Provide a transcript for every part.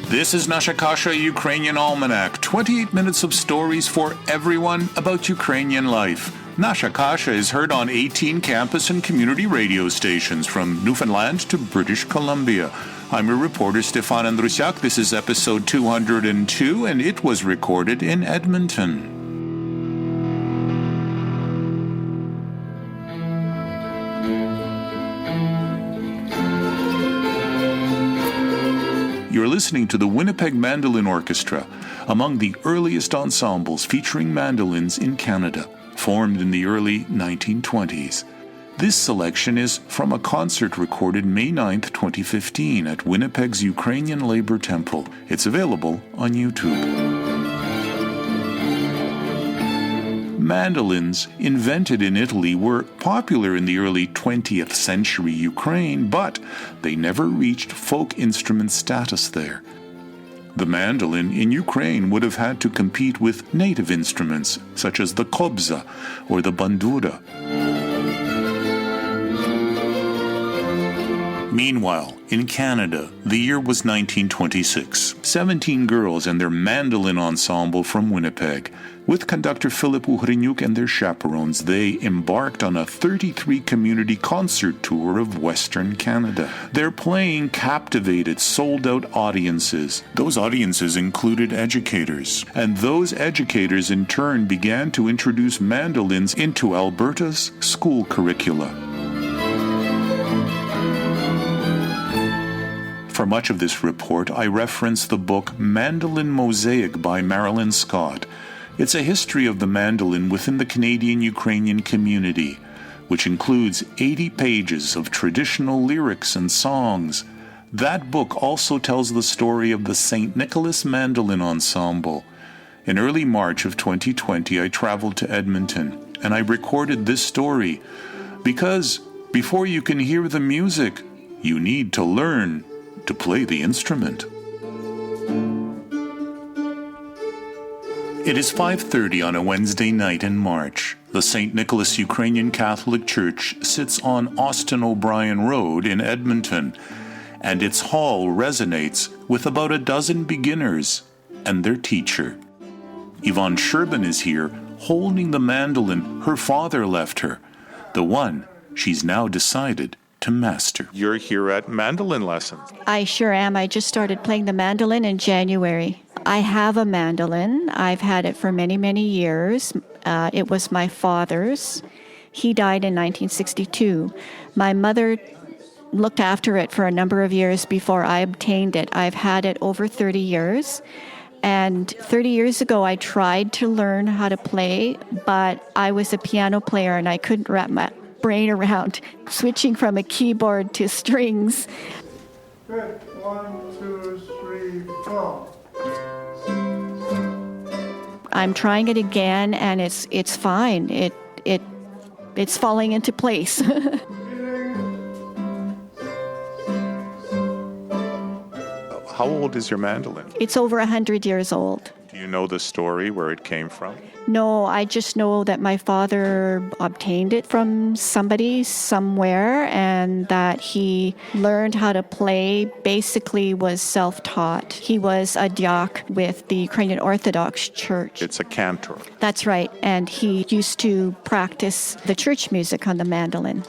This is Nasha Kasha, Ukrainian Almanac. 28 minutes of stories for everyone about Ukrainian life. Nasha Kasha is heard on 18 campus and community radio stations from Newfoundland to British Columbia. I'm your reporter, Stefan Andrusiak. This is episode 202, and it was recorded in Edmonton. You're listening to the Winnipeg Mandolin Orchestra, among the earliest ensembles featuring mandolins in Canada, formed in the early 1920s. This selection is from a concert recorded May 9, 2015 at Winnipeg's Ukrainian Labor Temple. It's available on YouTube. Mandolins, invented in Italy, were popular in the early 20th century Ukraine, but they never reached folk instrument status there. The mandolin in Ukraine would have had to compete with native instruments, such as the kobza or the bandura. Meanwhile, in Canada, the year was 1926. 17 girls and their mandolin ensemble from Winnipeg, with conductor Philip Uhrenyuk and their chaperones, they embarked on a 33 community concert tour of Western Canada. Their playing captivated sold-out audiences. Those audiences included educators, and those educators in turn began to introduce mandolins into Alberta's school curricula. For much of this report, I reference the book Mandolin Mosaic by Marilyn Scott. It's a history of the mandolin within the Canadian-Ukrainian community, which includes 80 pages of traditional lyrics and songs. That book also tells the story of the St. Nicholas Mandolin Ensemble. In early March of 2020, I traveled to Edmonton, and I recorded this story because before you can hear the music, you need to learn to play the instrument. It is 5:30 on a Wednesday night in March. The St. Nicholas Ukrainian Catholic Church sits on Austin O'Brien Road in Edmonton, and its hall resonates with about a dozen beginners and their teacher. Yvonne Sherbin is here, holding the mandolin her father left her, the one she's now decided to master. You're here at mandolin lessons. I sure am. I just started playing the mandolin in January. I have a mandolin. I've had it for many, many years. It was my father's. He died in 1962. My mother looked after it for a number of years before I obtained it. I've had it over 30 years. And 30 years ago, I tried to learn how to play, but I was a piano player and I couldn't wrap my brain around switching from a keyboard to strings. Good. 1, 2, 3, 4. I'm trying it again, and it's fine. It's falling into place. How old is your mandolin? It's over 100 years old. Do you know the story where it came from? No, I just know that my father obtained it from somebody somewhere and that he learned how to play, basically was self-taught. He was a diak with the Ukrainian Orthodox Church. It's a cantor. That's right, and he used to practice the church music on the mandolin.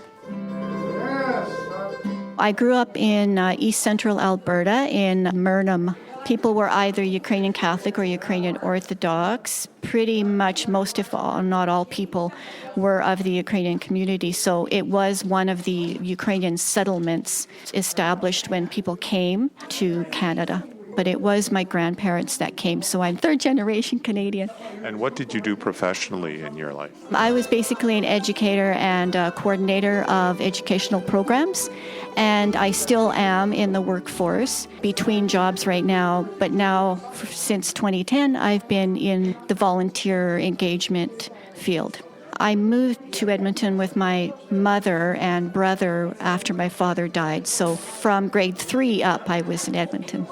I grew up in East Central Alberta in Murnum. People were either Ukrainian Catholic or Ukrainian Orthodox. Pretty much most, if all, not all people were of the Ukrainian community. So it was one of the Ukrainian settlements established when people came to Canada. But it was my grandparents that came, so I'm third-generation Canadian. And what did you do professionally in your life? I was basically an educator and a coordinator of educational programs, and I still am in the workforce between jobs right now. But now, since 2010, I've been in the volunteer engagement field. I moved to Edmonton with my mother and brother after my father died, so from grade 3 up, I was in Edmonton.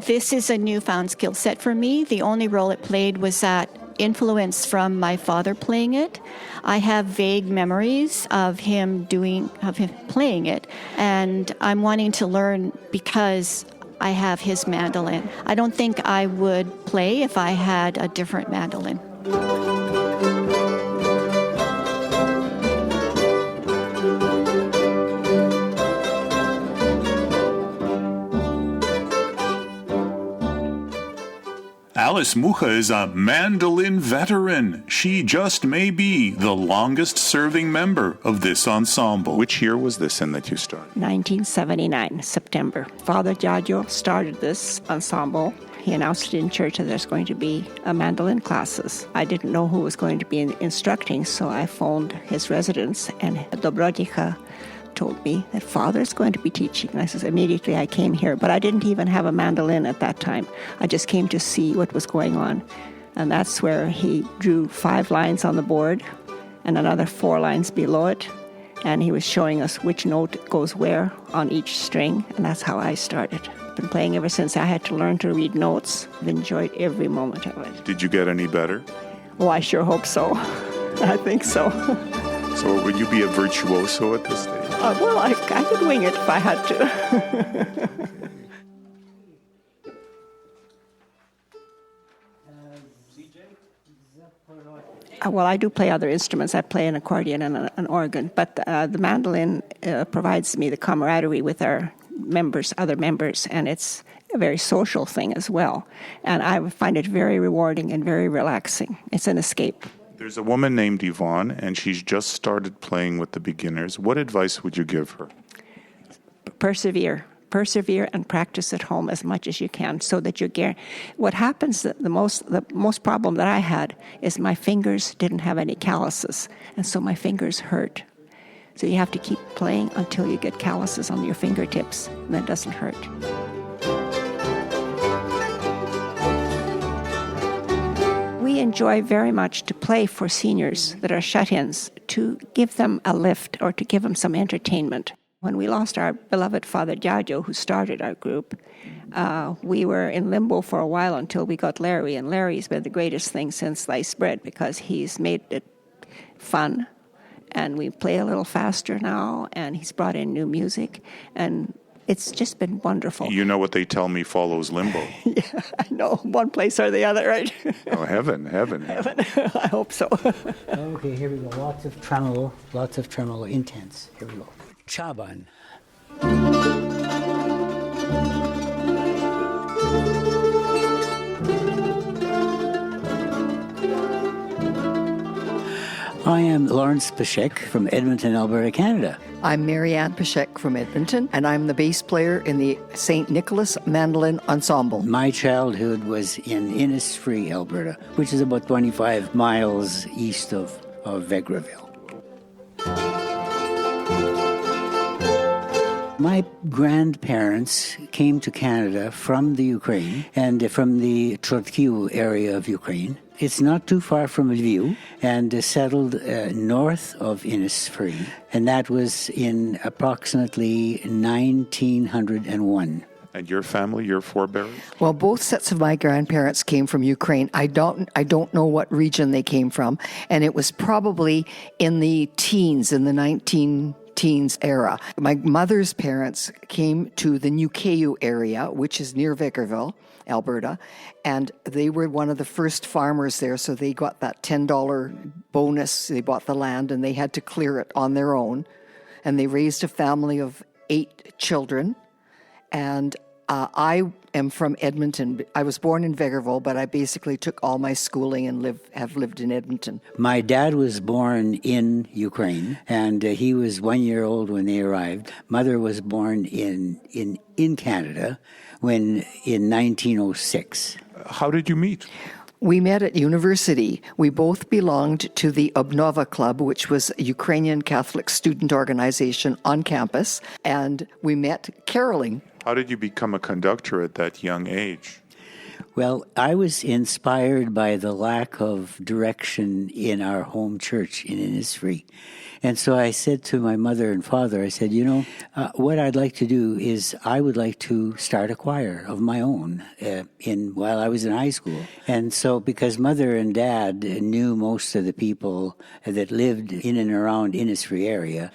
This is a newfound skill set for me. The only role it played was that influence from my father playing it. I have vague memories of him playing it, and I'm wanting to learn because I have his mandolin. I don't think I would play if I had a different mandolin. Alice Mucha is a mandolin veteran. She just may be the longest-serving member of this ensemble. Which year was this in that you started? 1979, September. Father Giaggio started this ensemble. He announced it in church that there's going to be a mandolin classes. I didn't know who was going to be instructing, so I phoned his residence, and Dobrodicha told me that Father's going to be teaching. And I said, immediately I came here, but I didn't even have a mandolin at that time. I just came to see what was going on. And that's where he drew 5 lines on the board and another 4 lines below it. And he was showing us which note goes where on each string. And that's how I started. I've been playing ever since. I had to learn to read notes. I've enjoyed every moment of it. Did you get any better? Oh, I sure hope so. I think so. So would you be a virtuoso at this stage? Well, I could wing it if I had to. Well, I do play other instruments. I play an accordion and an organ, but the mandolin provides me the camaraderie with our members, other members, and it's a very social thing as well. And I find it very rewarding and very relaxing. It's an escape. There's a woman named Yvonne, and she's just started playing with the beginners. What advice would you give her? Persevere and practice at home as much as you can so that you get. What happens, the most problem that I had is my fingers didn't have any calluses, and so my fingers hurt. So you have to keep playing until you get calluses on your fingertips, and that doesn't hurt. We enjoy very much to play for seniors that are shut-ins, to give them a lift or to give them some entertainment. When we lost our beloved Father Giaggio, who started our group, we were in limbo for a while until we got Larry, and Larry's been the greatest thing since sliced bread because he's made it fun, and we play a little faster now, and he's brought in new music, and it's just been wonderful. You know what they tell me follows limbo. Yeah, I know. One place or the other, right? Oh, heaven. I hope so. Okay, here we go. Lots of tremolo, intense. Here we go. Chaban. I am Lawrence Pashek from Edmonton, Alberta, Canada. I'm Marianne Pashek from Edmonton, and I'm the bass player in the St. Nicholas Mandolin Ensemble. My childhood was in Innisfree, Alberta, which is about 25 miles east of Vegreville. My grandparents came to Canada from the Ukraine and from the Trotkiu area of Ukraine. It's not too far from Lviv, and settled north of Innisfree, and that was in approximately 1901. And your family, your forebears? Well, both sets of my grandparents came from Ukraine. I don't know what region they came from, and it was probably in the teens, in the 19-teens era. My mother's parents came to the New Caillou area, which is near Vickerville, Alberta, and they were one of the first farmers there, so they got that $10 bonus. They bought the land, and they had to clear it on their own, and they raised a family of 8 children, and I am from Edmonton. I was born in Vegreville, but I basically took all my schooling and have lived in Edmonton. My dad was born in Ukraine, and he was 1 year old when they arrived. Mother was born in Canada in 1906. How did you meet? We met at university. We both belonged to the Obnova Club, which was a Ukrainian Catholic student organization on campus, and we met caroling. How did you become a conductor at that young age? Well, I was inspired by the lack of direction in our home church in Innisfree. And so I said to my mother and father, I said, what I'd like to do is I would like to start a choir of my own while I was in high school. And so because mother and dad knew most of the people that lived in and around Innisfree area,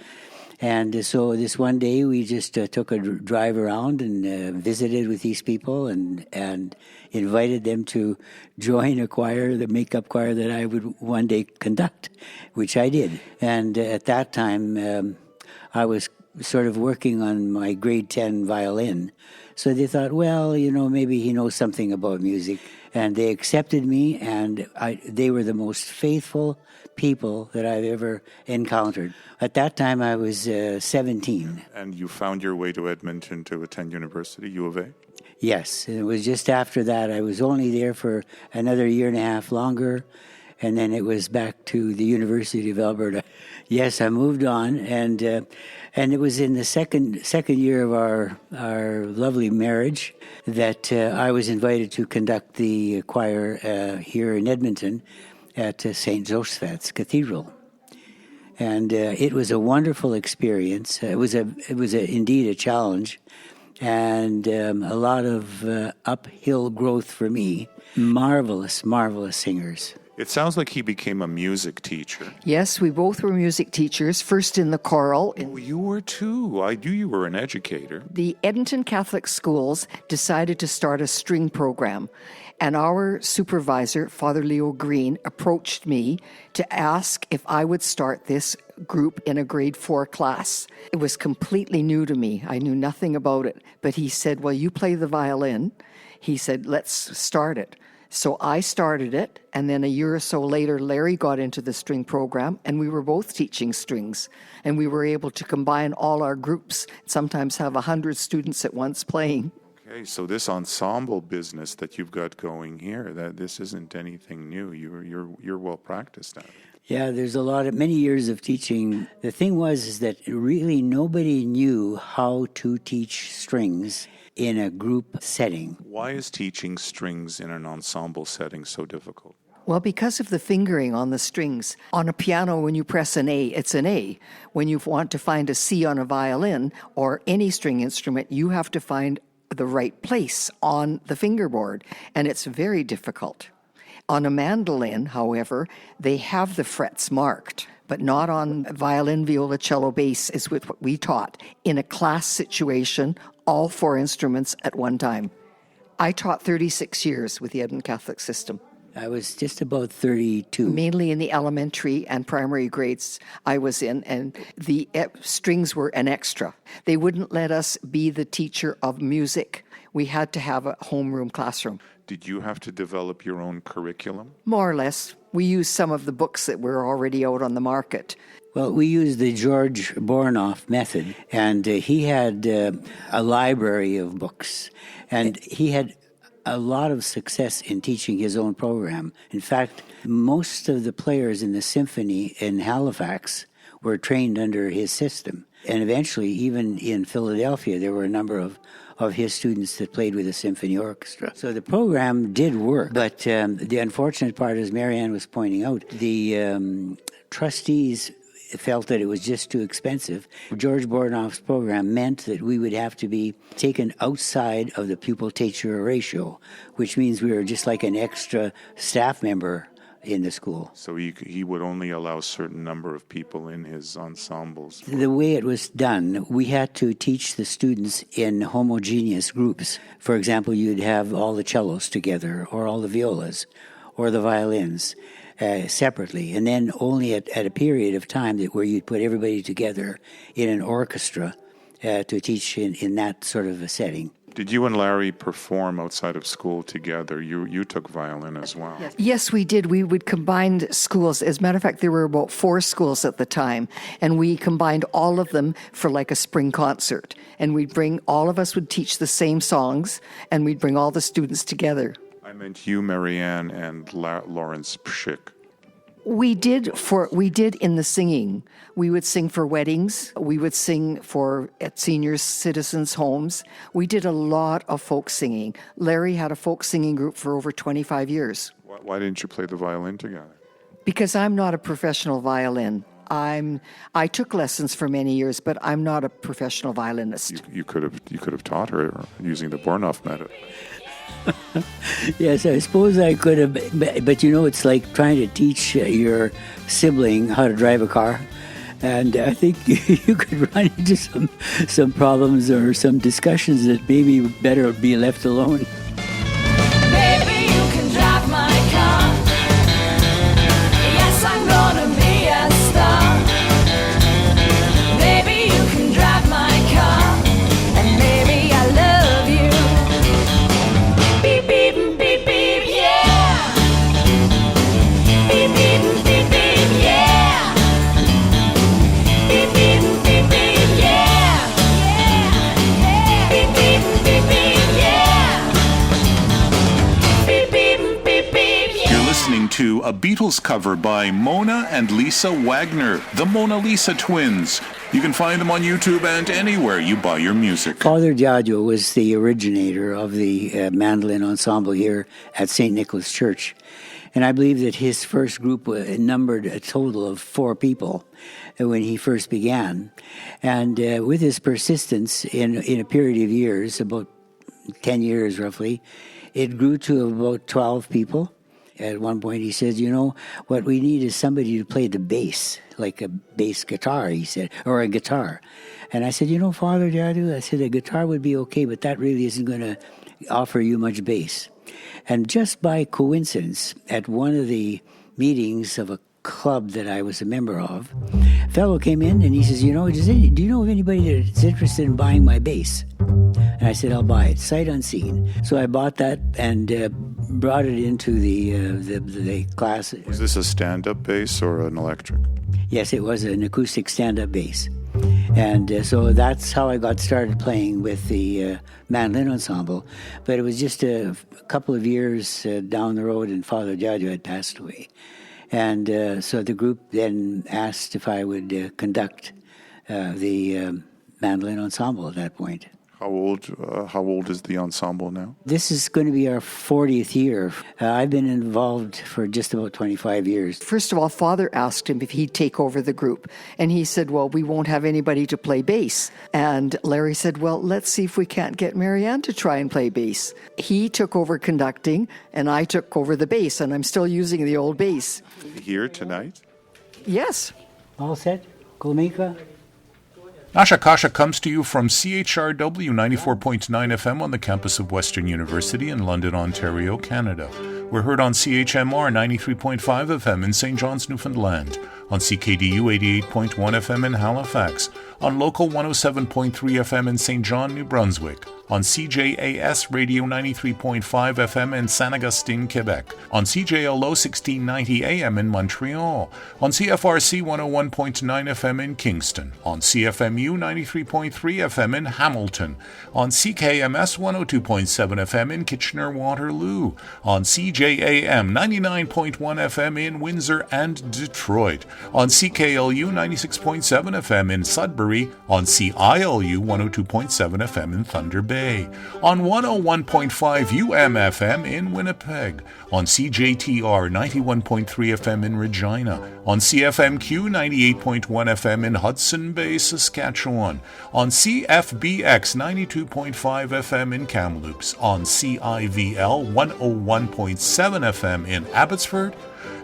And so this one day we just took a drive around and visited with these people and invited them to join a choir, the makeup choir that I would one day conduct, which I did. And at that time, I was sort of working on my grade 10 violin. So they thought, well, maybe he knows something about music. And they accepted me, and they were the most faithful people that I've ever encountered. At that time, I was 17. And you found your way to Edmonton to attend university, U of A? Yes, and it was just after that. I was only there for another year and a half longer, and then it was back to the University of Alberta. Yes, I moved on, and it was in the second year of our lovely marriage that I was invited to conduct the choir here in Edmonton at St. Joseph's Cathedral. And it was a wonderful experience. It was indeed a challenge, and a lot of uphill growth for me. Marvelous, marvelous singers. It sounds like he became a music teacher. Yes, we both were music teachers, first in the choral. Oh, you were too. I knew you were an educator. The Edmonton Catholic Schools decided to start a string program, and our supervisor, Father Leo Green, approached me to ask if I would start this group in a grade 4 class. It was completely new to me. I knew nothing about it, but he said, well, you play the violin. He said, let's start it. So I started it, and then a year or so later, Larry got into the string program, and we were both teaching strings. And we were able to combine all our groups, sometimes have 100 students at once playing. Okay, so this ensemble business that you've got going here, this isn't anything new. You're well practiced at it. Yeah, there's many years of teaching. The thing is that really nobody knew how to teach strings in a group setting. Why is teaching strings in an ensemble setting so difficult? Well, because of the fingering on the strings. On a piano, when you press an A, it's an A. When you want to find a C on a violin or any string instrument, you have to find the right place on the fingerboard, and it's very difficult. On a mandolin, however, they have the frets marked, but not on violin, viola, cello, bass, is what we taught in a class situation, all 4 instruments at one time. I taught 36 years with the Edmonton Catholic system. I was just about 32. Mainly in the elementary and primary grades I was in, and the strings were an extra. They wouldn't let us be the teacher of music. We had to have a homeroom classroom. Did you have to develop your own curriculum? More or less. We used some of the books that were already out on the market. Well, we used the George Bornoff method, and he had a library of books, and he had a lot of success in teaching his own program. In fact, most of the players in the symphony in Halifax were trained under his system. And eventually, even in Philadelphia, there were a number of his students that played with the symphony orchestra. So the program did work, but the unfortunate part, as Marianne was pointing out, the trustees felt that it was just too expensive. George Bornoff's program meant that we would have to be taken outside of the pupil-teacher ratio, which means we were just like an extra staff member in the school. So he would only allow a certain number of people in his ensembles. The way it was done, we had to teach the students in homogeneous groups. For example, you'd have all the cellos together, or all the violas, or the violins separately, and then only at a period of time where you'd put everybody together in an orchestra to teach in that sort of a setting. Did you and Larry perform outside of school together? You took violin as well. Yes, we did. We would combine schools. As a matter of fact, there were about 4 schools at the time, and we combined all of them for like a spring concert. And all of us would teach the same songs, and we'd bring all the students together. I meant you, Marianne, and Lawrence Pschick. We did in the singing. We would sing for weddings. We would sing at senior citizens' homes. We did a lot of folk singing. Larry had a folk singing group for over 25 years. Why didn't you play the violin together? Because I'm not a professional violin. I took lessons for many years, but I'm not a professional violinist. You could have taught her using the Bornoff method. Yes, I suppose I could have, but it's like trying to teach your sibling how to drive a car. And I think you could run into some problems or some discussions that maybe better be left alone. Baby, you can drive my car. Yes, I'm gonna be a star. Baby, you can drive my car. And baby, I love you. Beep, beep, beep, beep, yeah. Beep, beep, beep, beep, yeah. Beep, beep, beep, beep, yeah. Beep, beep, beep, beep, yeah. Beep, beep, beep, beep, yeah. You're listening to a Beatles cover by Mona and Lisa Wagner, the Mona Lisa Twins. You can find them on YouTube and anywhere you buy your music. Father Diageo was the originator of the mandolin ensemble here at St. Nicholas Church. And I believe that his first group numbered a total of 4 people when he first began. And with his persistence in a period of years, about 10 years roughly, it grew to about 12 people. At one point he said, you know, what we need is somebody to play the bass, like a bass guitar, he said, or a guitar. And I said, you know, Father Diageo, I said, a guitar would be okay, but that really isn't going to offer you much bass. And just by coincidence, at one of the meetings of a club that I was a member of, a fellow came in and he says, you know, do you know of anybody that's interested in buying my bass? And I said, I'll buy it, sight unseen. So I bought that and brought it into the class. Was this a stand-up bass or an electric? Yes, it was an acoustic stand-up bass. And so that's how I got started playing with the mandolin ensemble. But it was just a couple of years down the road, and Father Diageo had passed away. And so the group then asked if I would conduct the mandolin ensemble at that point. How old is the ensemble now? This is going to be our 40th year. I've been involved for just about 25 years. First of all, Father asked him if he'd take over the group. And he said, well, we won't have anybody to play bass. And Larry said, well, let's see if we can't get Marianne to try and play bass. He took over conducting, and I took over the bass, and I'm still using the old bass. Here tonight? Yes. All set? Kolmika? Nasha Kasha comes to you from CHRW 94.9 FM on the campus of Western University in London, Ontario, Canada. We're heard on CHMR 93.5 FM in St. John's, Newfoundland, on CKDU 88.1 FM in Halifax, on Local 107.3 FM in St. John, New Brunswick, on CJAS Radio 93.5 FM in Saint Augustine, Quebec, on CJLO 1690 AM in Montreal, on CFRC 101.9 FM in Kingston, on CFMU 93.3 FM in Hamilton, on CKMS 102.7 FM in Kitchener-Waterloo, on CJAM 99.1 FM in Windsor and Detroit, on CKLU 96.7 FM in Sudbury, on CILU 102.7 FM in Thunder Bay, on 101.5 UMFM in Winnipeg, on CJTR 91.3 FM in Regina, on CFMQ 98.1 FM in Hudson Bay, Saskatchewan, on CFBX 92.5 FM in Kamloops, on CIVL 101.7 FM in Abbotsford,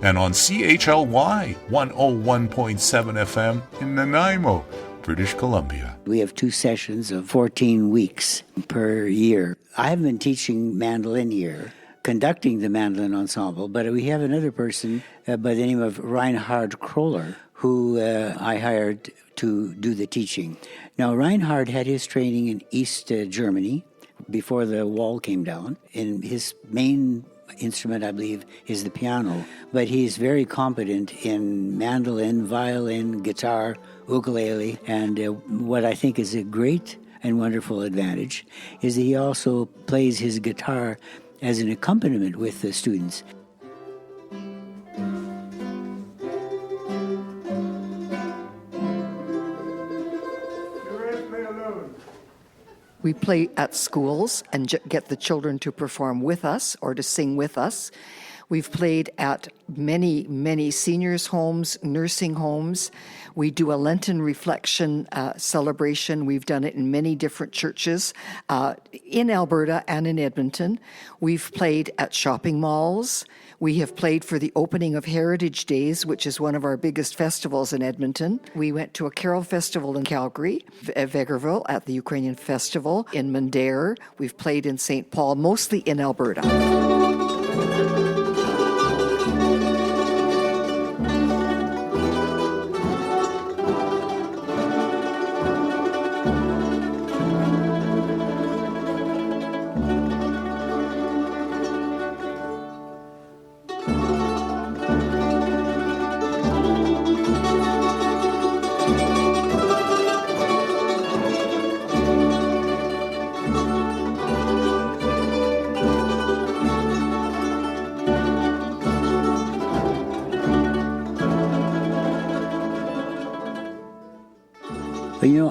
and on CHLY 101.7 FM in Nanaimo, British Columbia. We have 2 sessions of 14 weeks per year. I have been teaching mandolin here, conducting the mandolin ensemble, but we have another person by the name of Reinhard Kroller, who I hired to do the teaching. Now, Reinhard had his training in East Germany before the wall came down, and his main instrument, I believe, is the piano, but he's very competent in mandolin, violin, guitar, ukulele, and what I think is a great and wonderful advantage is that he also plays his guitar as an accompaniment with the students. We play at schools and get the children to perform with us or to sing with us. We've played at many, many seniors' homes, nursing homes. We do a Lenten reflection celebration. We've done it in many different churches in Alberta and in Edmonton. We've played at shopping malls. We have played for the opening of Heritage Days, which is one of our biggest festivals in Edmonton. We went to a carol festival in Calgary, Vegreville, at the Ukrainian Festival, in Mundare. We've played in St. Paul, mostly in Alberta.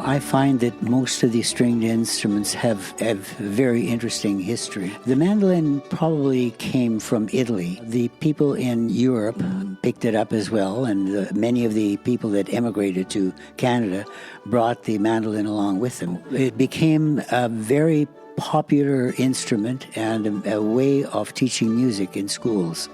I find that most of these stringed instruments have a very interesting history. The mandolin probably came from Italy. The people in Europe picked it up as well, and many of the people that emigrated to Canada brought the mandolin along with them. It became a very popular instrument and a way of teaching music in schools.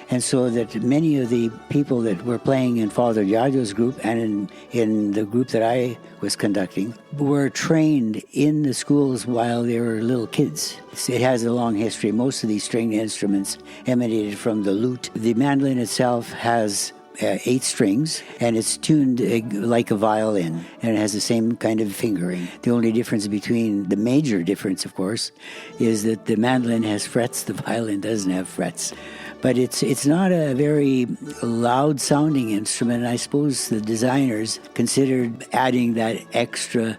And so that many of the people that were playing in Father Giaggio's group and in the group that I was conducting were trained in the schools while they were little kids. It has a long history. Most of these stringed instruments emanated from the lute. The mandolin itself has 8 strings, and it's tuned like a violin, and it has the same kind of fingering. The only difference the major difference, of course, is that the mandolin has frets, the violin doesn't have frets. But it's not a very loud-sounding instrument, and I suppose the designers considered adding that extra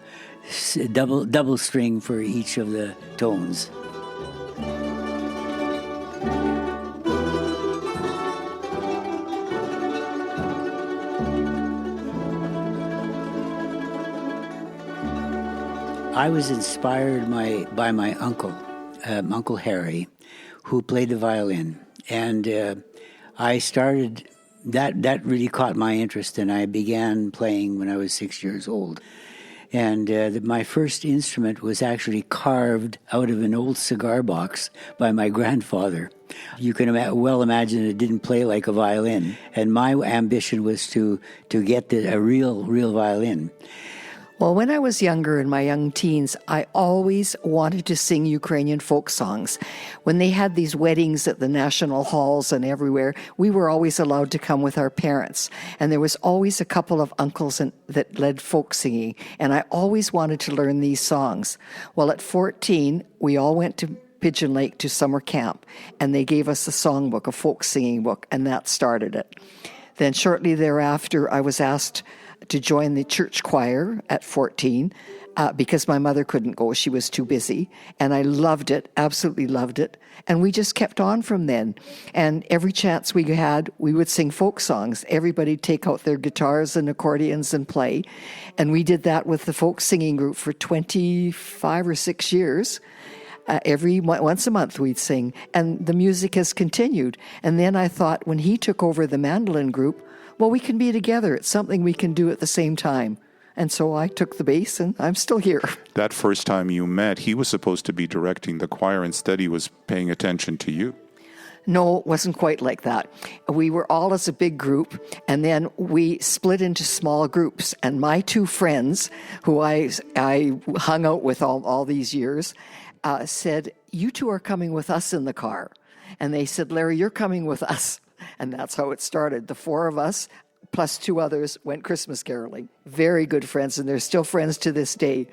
double string for each of the tones. I was inspired by my uncle, Uncle Harry, who played the violin. And I started, that really caught my interest, and I began playing when I was 6 years old. And my first instrument was actually carved out of an old cigar box by my grandfather. You can well imagine it didn't play like a violin. And my ambition was to get a real violin. Well, when I was younger, in my young teens, I always wanted to sing Ukrainian folk songs. When they had these weddings at the national halls and everywhere, we were always allowed to come with our parents. And there was always a couple of uncles that led folk singing. And I always wanted to learn these songs. Well, at 14, we all went to Pigeon Lake to summer camp. And they gave us a songbook, a folk singing book, and that started it. Then shortly thereafter, I was asked to join the church choir at 14 because my mother couldn't go. She was too busy. And I loved it, absolutely loved it. And we just kept on from then. And every chance we had, we would sing folk songs. Everybody'd take out their guitars and accordions and play. And we did that with the folk singing group for 25 or 6 years. Once a month we'd sing. And the music has continued. And then I thought, when he took over the mandolin group, well, we can be together. It's something we can do at the same time. And so I took the bass, and I'm still here. That first time you met, he was supposed to be directing the choir. Instead, he was paying attention to you. No, it wasn't quite like that. We were all as a big group, and then we split into small groups. And my 2 friends, who I hung out with all these years, said, "You 2 are coming with us in the car." And they said, "Larry, you're coming with us." And that's how it started. The 4 of us, plus 2 others, went Christmas caroling. Very good friends, and they're still friends to this day.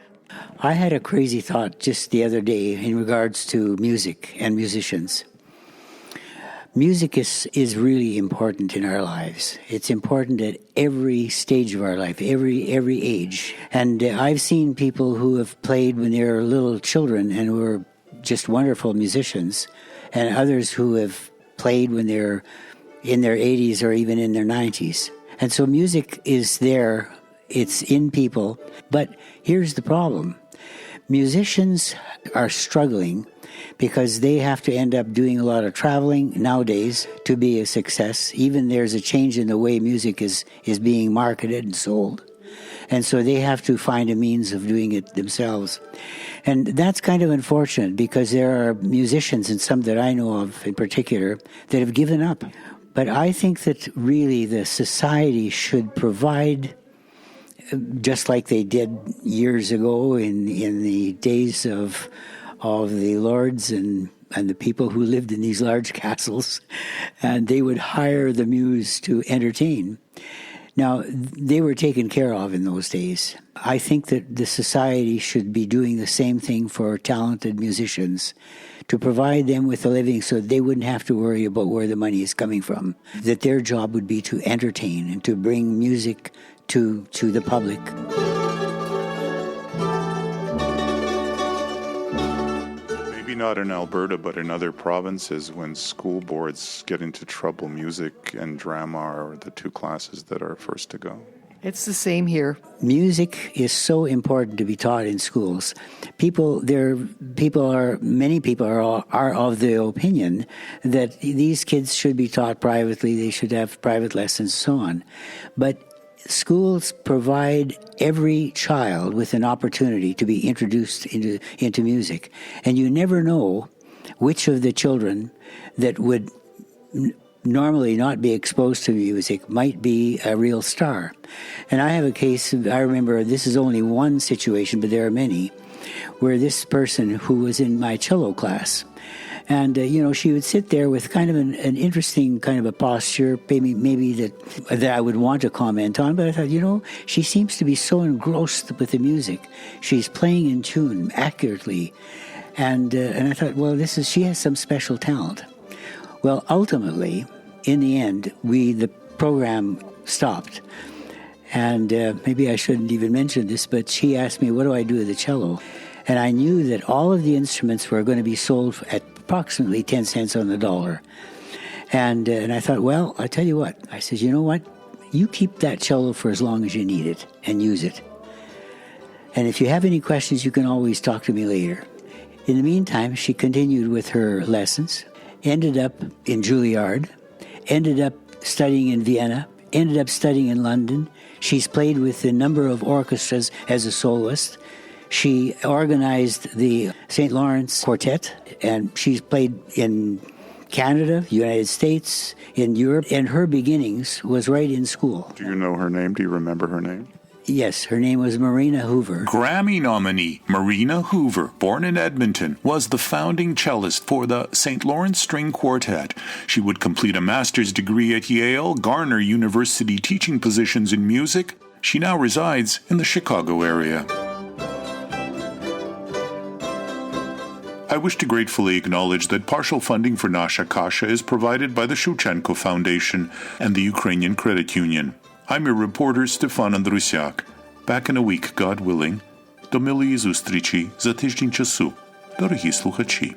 I had a crazy thought just the other day in regards to music and musicians. Music is really important in our lives. It's important at every stage of our life, every age. And I've seen people who have played when they were little children and were just wonderful musicians, and others who have played when they're in their 80s or even in their 90s. And so music is there, it's in people. But here's the problem. Musicians are struggling because they have to end up doing a lot of traveling nowadays to be a success. Even there's a change in the way music is being marketed and sold. And so they have to find a means of doing it themselves. And that's kind of unfortunate because there are musicians, and some that I know of in particular, that have given up. But I think that really the society should provide, just like they did years ago in the days of the lords and the people who lived in these large castles, and they would hire the muse to entertain. Now, they were taken care of in those days. I think that the society should be doing the same thing for talented musicians, to provide them with a living so they wouldn't have to worry about where the money is coming from, that their job would be to entertain and to bring music to the public. Maybe not in Alberta, but in other provinces, when school boards get into trouble, music and drama are the two classes that are first to go. It's the same here. Music is so important to be taught in schools. Many people are of the opinion that these kids should be taught privately, they should have private lessons, so on. But schools provide every child with an opportunity to be introduced into music. And you never know which of the children that would normally not be exposed to music might be a real star. And I have a case, I remember, this is only one situation, but there are many, where this person who was in my cello class, and, she would sit there with kind of an interesting kind of a posture, maybe that I would want to comment on. But I thought, she seems to be so engrossed with the music. She's playing in tune accurately. And I thought, well, she has some special talent. Well, ultimately, in the end, the program stopped. And maybe I shouldn't even mention this, but she asked me, what do I do with the cello? And I knew that all of the instruments were going to be sold at approximately 10 cents on the dollar. And I thought, well, I tell you what. I said, you know what? You keep that cello for as long as you need it and use it. And if you have any questions, you can always talk to me later. In the meantime, she continued with her lessons, ended up in Juilliard, ended up studying in Vienna, ended up studying in London. She's played with a number of orchestras as a soloist. She organized the St. Lawrence Quartet, and she's played in Canada, United States, in Europe, and her beginnings was right in school. Do you know her name? Do you remember her name? Yes, her name was Marina Hoover. Grammy nominee Marina Hoover, born in Edmonton, was the founding cellist for the St. Lawrence String Quartet. She would complete a master's degree at Yale, garner university teaching positions in music. She now resides in the Chicago area. I wish to gratefully acknowledge that partial funding for Nasha Kasha is provided by the Shevchenko Foundation and the Ukrainian Credit Union. I'm your reporter Stefan Andrusiak. Back in a week, God willing. До милої зустрічі за тиждень часу, дорогі слухачі.